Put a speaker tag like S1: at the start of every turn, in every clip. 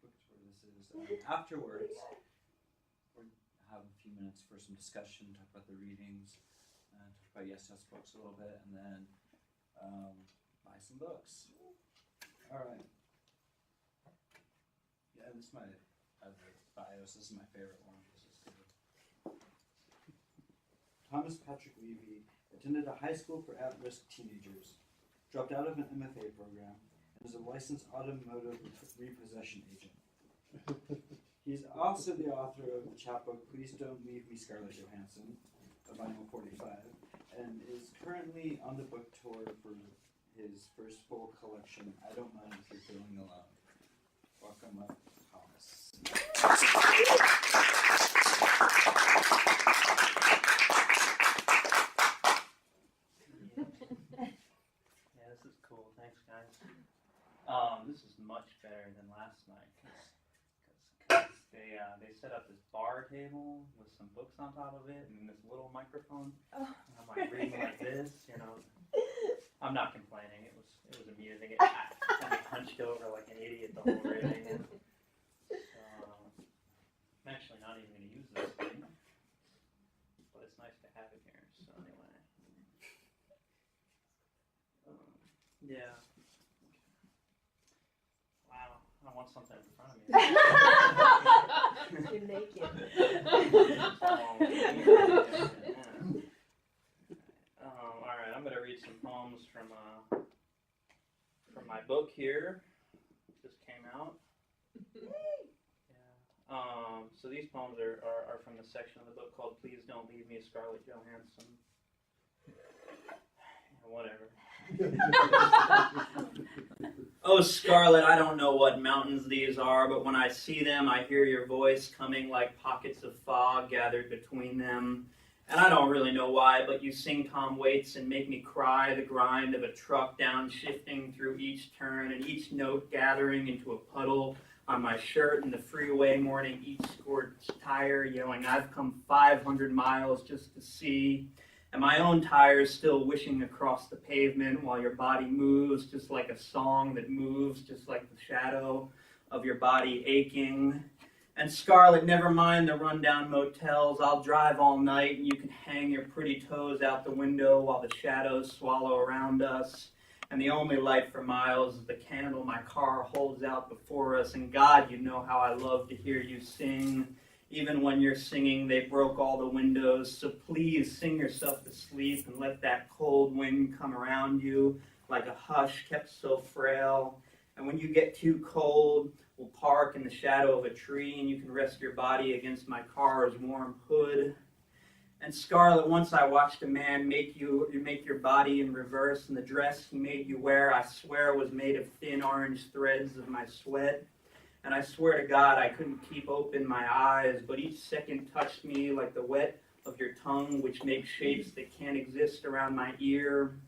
S1: book tour this is. Afterwards, we'll have a few minutes for some discussion, talk about the readings, talk about Yes books a little bit, and then buy some books. All right. Yeah, this is my bios. This is my favorite one. This is good. Thomas Patrick Levy attended a high school for at-risk teenagers, dropped out of an MFA program, and is a licensed automotive repossession agent. He's also the author of the chapbook Please Don't Leave Me, Scarlett Johansson, volume 45, and is currently on the book tour for his first full collection, I Don't Mind If You're Feeling Alone. Welcome up, Thomas.
S2: Yeah, this is cool. Thanks, guys. This is much better than last night because they set up this bar table with some books on top of it and this little microphone. And I'm like reading like this, you know. I'm not complaining. It was amusing. I hunched over like an idiot the whole reading. So I'm actually not even going to use this thing, but it's nice to have it here. So anyway, yeah. Wow, I want something in front of me.
S3: You're naked.
S2: All right, I'm going to read some poems from my book here. Just came out. Yeah. So these poems are from the section of the book called Please Don't Leave Me, Scarlett Johansson. Yeah, whatever. Oh, Scarlett, I don't know what mountains these are, but when I see them, I hear your voice coming like pockets of fog gathered between them. And I don't really know why, but you sing Tom Waits and make me cry, the grind of a truck downshifting through each turn and each note gathering into a puddle on my shirt in the freeway morning, each scorched tire yelling, I've come 500 miles just to see. And my own tires still wishing across the pavement while your body moves just like a song that moves just like the shadow of your body aching. And Scarlett, never mind the rundown motels. I'll drive all night and you can hang your pretty toes out the window while the shadows swallow around us. And the only light for miles is the candle my car holds out before us. And God, you know how I love to hear you sing. Even when you're singing, they broke all the windows. So please sing yourself to sleep and let that cold wind come around you like a hush kept so frail. And when you get too cold, we'll park in the shadow of a tree and you can rest your body against my car's warm hood. And Scarlett, once I watched a man make your body in reverse, and the dress he made you wear, I swear, was made of thin orange threads of my sweat. And I swear to God I couldn't keep open my eyes, but each second touched me like the wet of your tongue, which makes shapes that can't exist around my ear.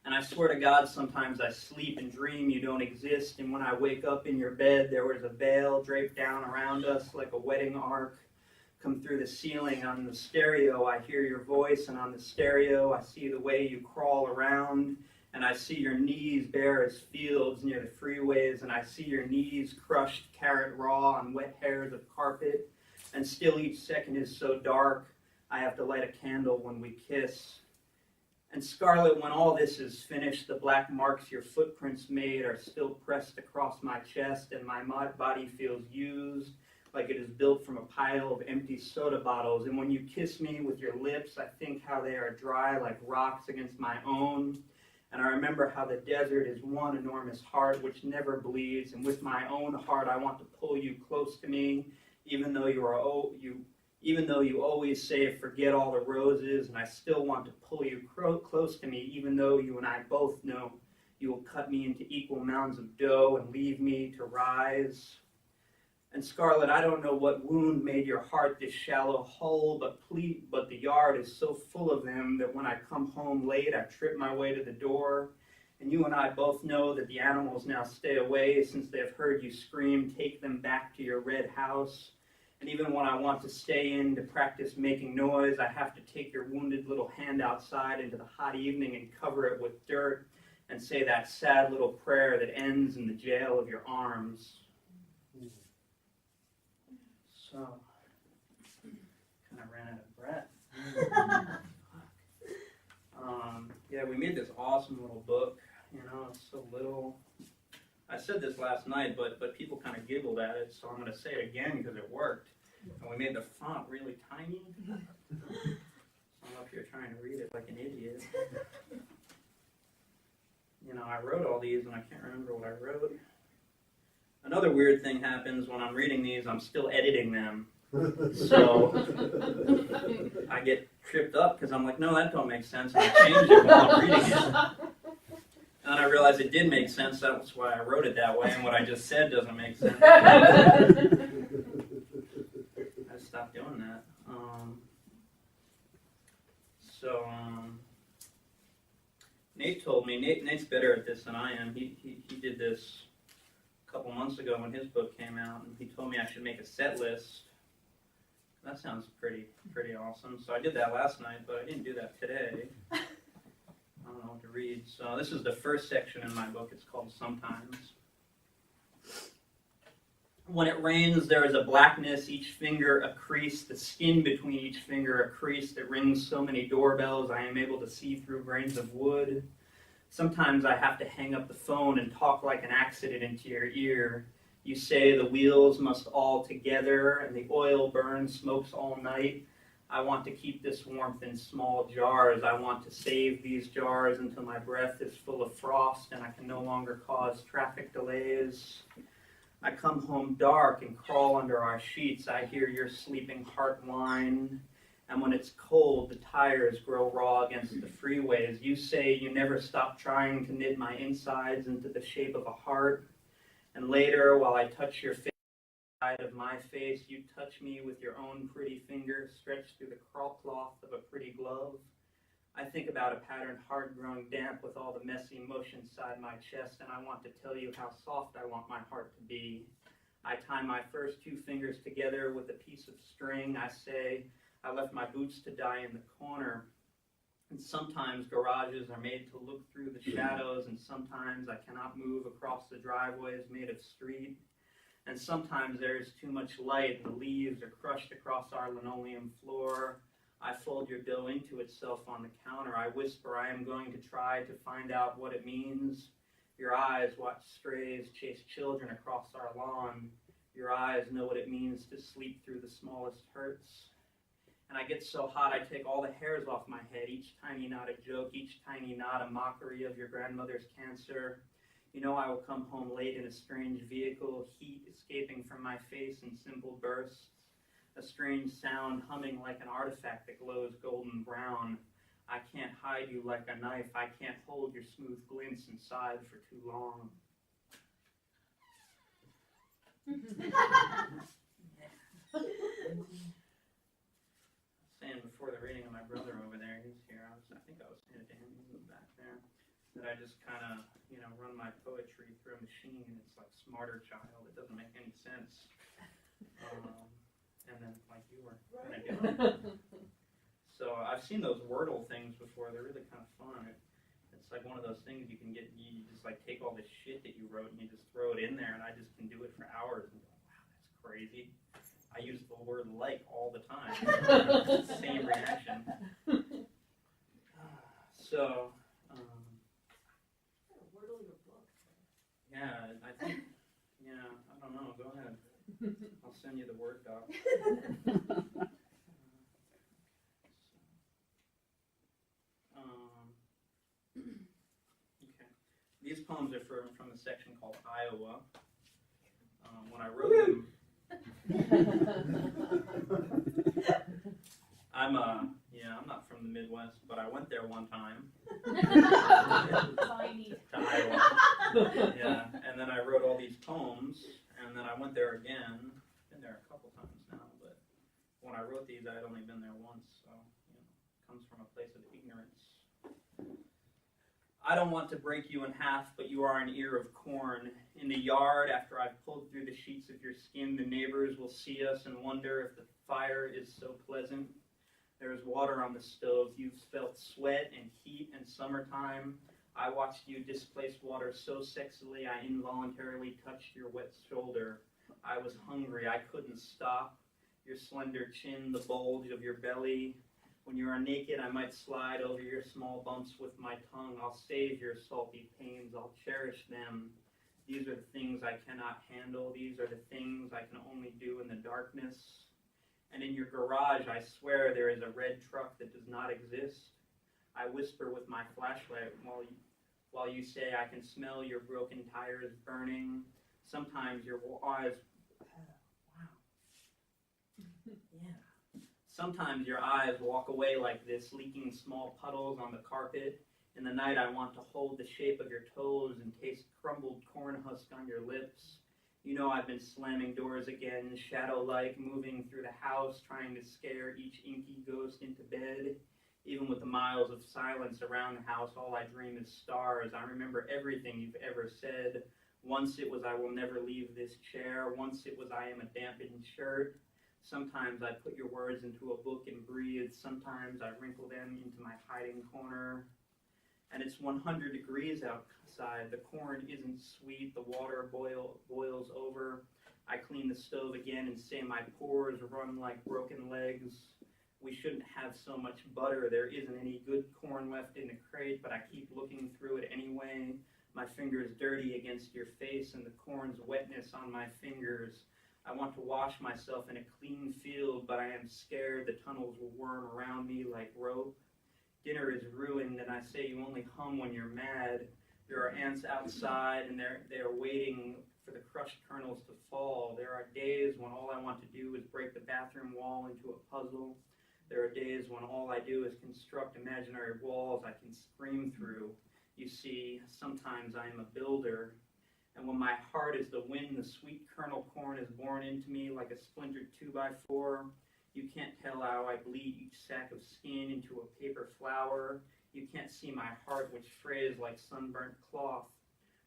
S2: And I swear to God, sometimes I sleep and dream you don't exist, and when I wake up in your bed, there was a veil draped down around us like a wedding arc. Come through the ceiling. On the stereo, I hear your voice, and on the stereo, I see the way you crawl around, and I see your knees bare as fields near the freeways, and I see your knees crushed carrot raw on wet hairs of carpet, and still each second is so dark, I have to light a candle when we kiss. And Scarlett, when all this is finished, the black marks your footprints made are still pressed across my chest, and my body feels used, like it is built from a pile of empty soda bottles. And when you kiss me with your lips, I think how they are dry like rocks against my own. And I remember how the desert is one enormous heart which never bleeds. And with my own heart, I want to pull you close to me, even though you always say forget all the roses. And I still want to pull you close to me, even though you and I both know you will cut me into equal mounds of dough and leave me to rise. And Scarlett, I don't know what wound made your heart this shallow hole, but the yard is so full of them that when I come home late, I trip my way to the door. And you and I both know that the animals now stay away since they have heard you scream, take them back to your red house. And even when I want to stay in to practice making noise, I have to take your wounded little hand outside into the hot evening and cover it with dirt and say that sad little prayer that ends in the jail of your arms. So, kind of ran out of breath. Yeah, we made this awesome little book. You know, it's so little. I said this last night, but people kind of giggled at it, so I'm going to say it again because it worked. And we made the font really tiny. So I'm up here trying to read it like an idiot. You know, I wrote all these and I can't remember what I wrote. Another weird thing happens when I'm reading these, I'm still editing them. So I get tripped up because I'm like, no, that don't make sense. And I change it while I'm reading it. And I realize it did make sense. That's why I wrote it that way. And what I just said doesn't make sense. I stopped doing that. Nate told me, Nate's better at this than I am. He did this a couple months ago when his book came out, and he told me I should make a set list. That sounds pretty awesome. So I did that last night, but I didn't do that today. I don't know what to read. So this is the first section in my book. It's called Sometimes. When it rains, there is a blackness, each finger a crease, the skin between each finger a crease that rings so many doorbells I am able to see through grains of wood. Sometimes I have to hang up the phone and talk like an accident into your ear. You say the wheels must all together and the oil burns, smokes all night. I want to keep this warmth in small jars. I want to save these jars until my breath is full of frost and I can no longer cause traffic delays. I come home dark and crawl under our sheets. I hear your sleeping heart whine. And when it's cold, the tires grow raw against the freeways. You say you never stop trying to knit my insides into the shape of a heart. And later, while I touch your face, side of my face, you touch me with your own pretty fingers stretched through the cloth of a pretty glove. I think about a patterned heart growing damp with all the messy motion inside my chest, and I want to tell you how soft I want my heart to be. I tie my first two fingers together with a piece of string. I say, I left my boots to die in the corner. And sometimes garages are made to look through the shadows, and sometimes I cannot move across the driveways made of street. And sometimes there is too much light, and the leaves are crushed across our linoleum floor. I fold your dough into itself on the counter. I whisper, I am going to try to find out what it means. Your eyes watch strays chase children across our lawn. Your eyes know what it means to sleep through the smallest hurts. And I get so hot I take all the hairs off my head, each tiny knot a joke, each tiny knot a mockery of your grandmother's cancer. You know I will come home late in a strange vehicle, heat escaping from my face in simple bursts. A strange sound humming like an artifact that glows golden brown. I can't hide you like a knife. I can't hold your smooth glints inside for too long. Saying before the reading of my brother over there, he's here. I think I was saying it to him, he was back there, that I just kind of, run my poetry through a machine, and it's like Smarter Child. It doesn't make any sense. And then like you were kind of doing. So I've seen those Wordle things before. They're really kind of fun. It's like one of those things you can get. You just like take all the shit that you wrote and you just throw it in there, and I just can do it for hours and go, wow, that's crazy. I use the word like all the time. Same reaction. So.
S3: Wordle your book.
S2: Yeah, I think. Yeah, I don't know. Go ahead. I'll send you the Word doc. Okay. These poems are from the section called Iowa. When I wrote them, I'm not from the Midwest, but I went there one time.
S3: Tiny.
S2: To Iowa. Yeah, and then I wrote all these poems, and then I went there again. Been there a couple times now, but when I wrote these, I had only been there once, so it comes from a place of ignorance. I don't want to break you in half, but you are an ear of corn. In the yard, after I've pulled through the sheets of your skin, the neighbors will see us and wonder if the fire is so pleasant. There is water on the stove. You've felt sweat and heat and summertime. I watched you displace water so sexily I involuntarily touched your wet shoulder. I was hungry, I couldn't stop. Your slender chin, the bulge of your belly. When you are naked, I might slide over your small bumps with my tongue. I'll save your salty pains, I'll cherish them. These are the things I cannot handle. These are the things I can only do in the darkness. And in your garage, I swear there is a red truck that does not exist. I whisper with my flashlight while you say I can smell your broken tires burning. Sometimes your eyes... Sometimes your eyes walk away like this, leaking small puddles on the carpet. In the night, I want to hold the shape of your toes and taste crumbled corn husk on your lips. You know I've been slamming doors again, shadow-like, moving through the house, trying to scare each inky ghost into bed. Even with the miles of silence around the house, all I dream is stars. I remember everything you've ever said. Once it was, I will never leave this chair. Once it was, I am a dampened shirt. Sometimes I put your words into a book and breathe. Sometimes I wrinkle them into my hiding corner. And it's 100 degrees outside. The corn isn't sweet. The water boils over. I clean the stove again and say my pores run like broken legs. We shouldn't have so much butter. There isn't any good corn left in the crate, but I keep looking through it anyway. My fingers dirty against your face and the corn's wetness on my fingers. I want to wash myself in a clean field, but I am scared the tunnels will worm around me like rope. Dinner is ruined, and I say you only hum when you're mad. There are ants outside, and they are waiting for the crushed kernels to fall. There are days when all I want to do is break the bathroom wall into a puzzle. There are days when all I do is construct imaginary walls I can scream through. You see, sometimes I am a builder. And when my heart is the wind, the sweet kernel corn is born into me like a splintered 2x4. You can't tell how I bleed each sack of skin into a paper flower. You can't see my heart, which frays like sunburnt cloth.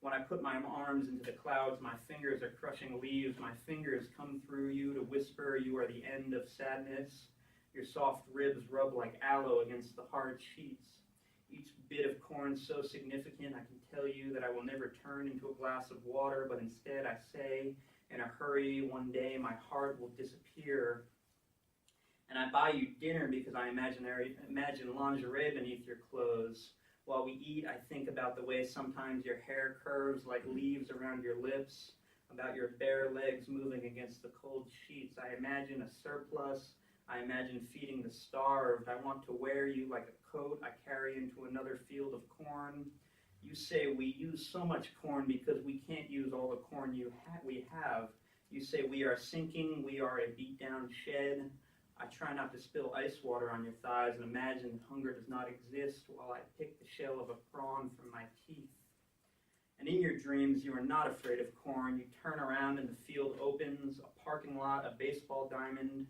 S2: When I put my arms into the clouds, my fingers are crushing leaves. My fingers come through you to whisper you are the end of sadness. Your soft ribs rub like aloe against the hard sheets. Each bit of corn so significant, I can tell you that I will never turn into a glass of water, but instead I say, in a hurry, one day my heart will disappear. And I buy you dinner because I imagine lingerie beneath your clothes. While we eat, I think about the way sometimes your hair curves like leaves around your lips, about your bare legs moving against the cold sheets. I imagine a surplus. I imagine feeding the starved. I want to wear you like a coat I carry into another field of corn. You say we use so much corn because we can't use all the corn we have. You say we are sinking, we are a beat-down shed. I try not to spill ice water on your thighs and imagine hunger does not exist while I pick the shell of a prawn from my teeth. And in your dreams, you are not afraid of corn. You turn around and the field opens, a parking lot, a baseball diamond.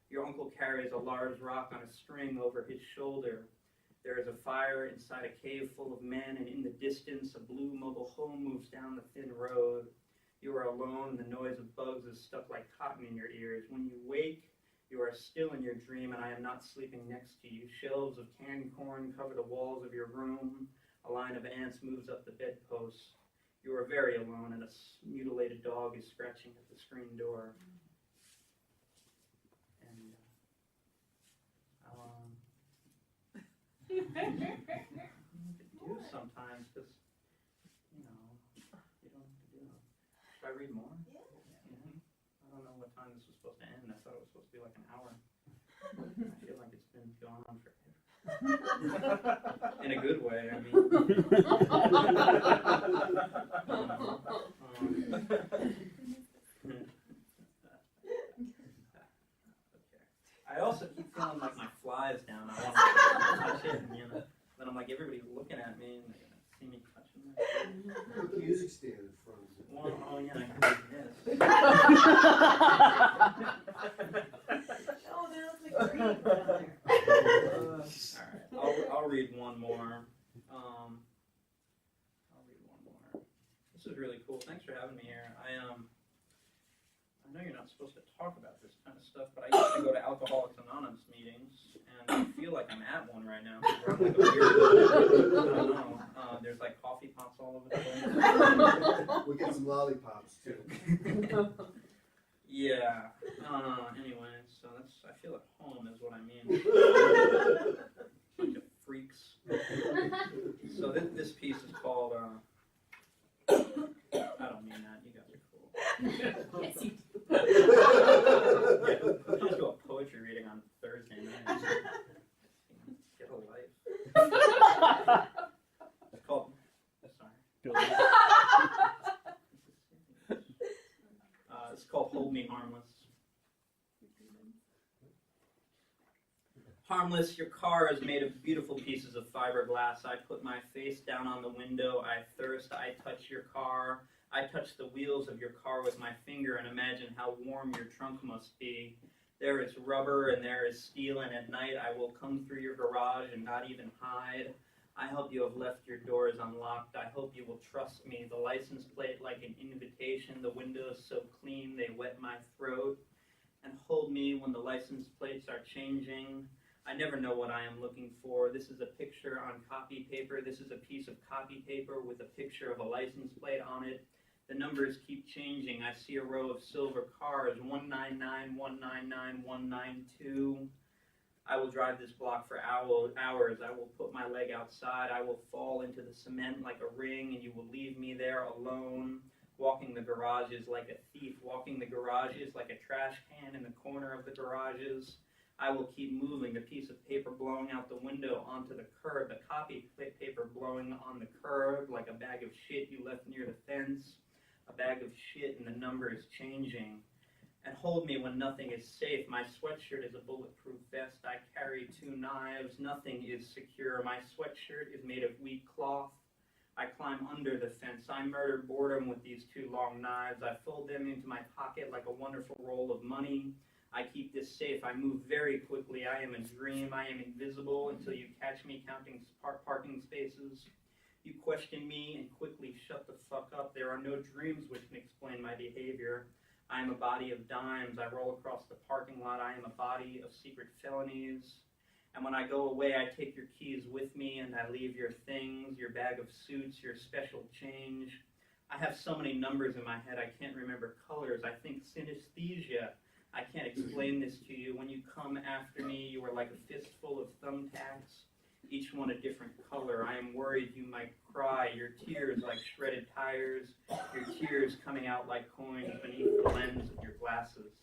S2: Your uncle carries a large rock on a string over his shoulder. There is a fire inside a cave full of men, and in the distance, a blue mobile home moves down the thin road. You are alone, and the noise of bugs is stuck like cotton in your ears. When you wake, you are still in your dream, and I am not sleeping next to you. Shelves of canned corn cover the walls of your room. A line of ants moves up the bedpost. You are very alone, and a mutilated dog is scratching at the screen door. Do sometimes because you don't have to do it. Should I read more?
S3: Yeah.
S2: I don't know what time this was supposed to end. I thought it was supposed to be like an hour. I feel like it's been going on forever. In a good way, I mean. I also keep feeling like my fly's down. I want to touch it, and, then I'm like, everybody's looking at me, and they're going to see me touching it.
S4: Put the music stand in front of it.
S2: Well, oh yeah, I can do this.
S3: Oh, there looks like green down there.
S2: Alright, I'll read one more. This is really cool. Thanks for having me here. I know you're not supposed to talk about this kind of stuff, but I used to go to Alcoholics Anonymous meetings, and I feel like I'm at one right now. I'm like a weird, I don't know. There's like coffee pots all over the place.
S4: We'll get some lollipops too.
S2: Yeah. Anyway, so I feel at home is what I mean. Bunch of freaks. So this piece is called, I don't mean that, you guys are cool.
S3: Yes, you
S2: I'm just do a poetry reading on Thursday night. Get a life. It's called, sorry. It's called Hold Me Harmless. Harmless, your car is made of beautiful pieces of fiberglass. I put my face down on the window. I thirst. I touch your car. I touch the wheels of your car with my finger and imagine how warm your trunk must be. There is rubber and there is steel, and at night I will come through your garage and not even hide. I hope you have left your doors unlocked. I hope you will trust me. The license plate like an invitation. The windows so clean they wet my throat. And hold me when the license plates are changing. I never know what I am looking for. This is a picture on copy paper. This is a piece of copy paper with a picture of a license plate on it. The numbers keep changing. I see a row of silver cars, 199, 199, 192. I will drive this block for hours. I will put my leg outside. I will fall into the cement like a ring, and you will leave me there alone. Walking the garages like a thief. Walking the garages like a trash can in the corner of the garages. I will keep moving, the piece of paper blowing out the window onto the curb, the copy paper blowing on the curb like a bag of shit you left near the fence, a bag of shit and the number is changing. And hold me when nothing is safe. My sweatshirt is a bulletproof vest. I carry 2 knives. Nothing is secure. My sweatshirt is made of wheat cloth. I climb under the fence. I murder boredom with these 2 long knives. I fold them into my pocket like a wonderful roll of money. I keep this safe. I move very quickly. I am a dream. I am invisible until you catch me counting parking spaces. You question me and quickly shut the fuck up. There are no dreams which can explain my behavior. I am a body of dimes. I roll across the parking lot. I am a body of secret felonies. And when I go away, I take your keys with me and I leave your things, your bag of suits, your special change. I have so many numbers in my head, I can't remember colors. I think synesthesia. I can't explain this to you. When you come after me, you are like a fistful of thumbtacks, each one a different color. I am worried you might cry, your tears like shredded tires, your tears coming out like coins beneath the lens of your glasses.